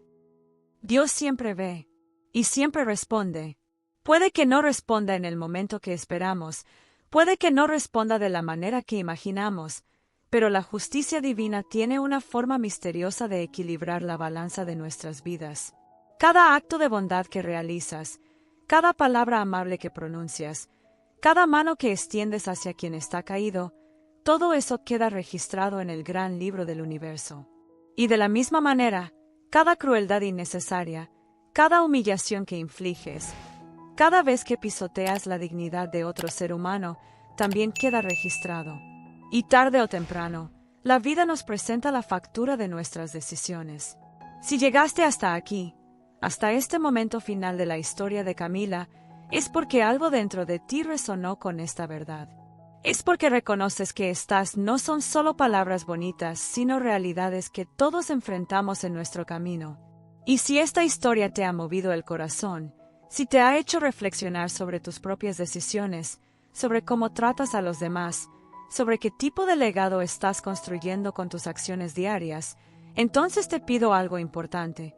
Dios siempre ve y siempre responde. Puede que no responda en el momento que esperamos, puede que no responda de la manera que imaginamos, pero la justicia divina tiene una forma misteriosa de equilibrar la balanza de nuestras vidas. Cada acto de bondad que realizas, cada palabra amable que pronuncias, cada mano que extiendes hacia quien está caído, todo eso queda registrado en el gran libro del universo. Y de la misma manera, cada crueldad innecesaria, cada humillación que infliges, cada vez que pisoteas la dignidad de otro ser humano, también queda registrado. Y tarde o temprano, la vida nos presenta la factura de nuestras decisiones. Si llegaste hasta aquí, hasta este momento final de la historia de Camila, es porque algo dentro de ti resonó con esta verdad. Es porque reconoces que estas no son solo palabras bonitas, sino realidades que todos enfrentamos en nuestro camino. Y si esta historia te ha movido el corazón, si te ha hecho reflexionar sobre tus propias decisiones, sobre cómo tratas a los demás, sobre qué tipo de legado estás construyendo con tus acciones diarias, entonces te pido algo importante.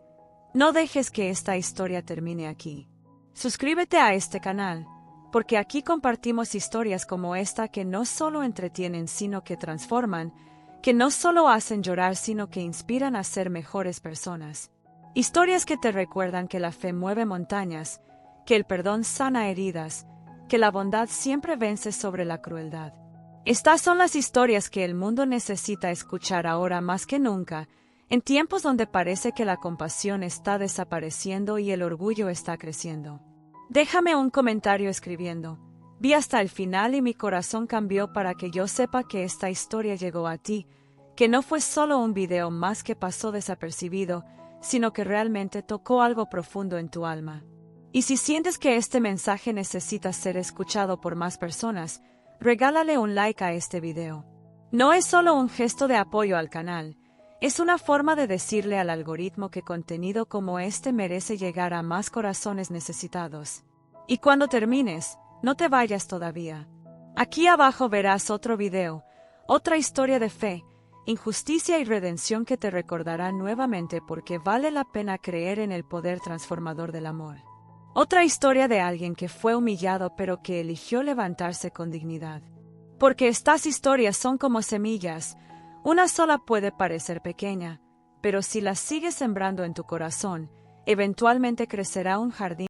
No dejes que esta historia termine aquí. Suscríbete a este canal, porque aquí compartimos historias como esta que no solo entretienen sino que transforman, que no solo hacen llorar sino que inspiran a ser mejores personas. Historias que te recuerdan que la fe mueve montañas, que el perdón sana heridas, que la bondad siempre vence sobre la crueldad. Estas son las historias que el mundo necesita escuchar ahora más que nunca, en tiempos donde parece que la compasión está desapareciendo y el orgullo está creciendo. Déjame un comentario escribiendo: vi hasta el final y mi corazón cambió para que yo sepa que esta historia llegó a ti, que no fue solo un video más que pasó desapercibido, sino que realmente tocó algo profundo en tu alma. Y si sientes que este mensaje necesita ser escuchado por más personas, regálale un like a este video. No es solo un gesto de apoyo al canal, es una forma de decirle al algoritmo que contenido como este merece llegar a más corazones necesitados. Y cuando termines, no te vayas todavía. Aquí abajo verás otro video, otra historia de fe, injusticia y redención que te recordará nuevamente porque vale la pena creer en el poder transformador del amor. Otra historia de alguien que fue humillado pero que eligió levantarse con dignidad. Porque estas historias son como semillas. Una sola puede parecer pequeña, pero si las sigues sembrando en tu corazón, eventualmente crecerá un jardín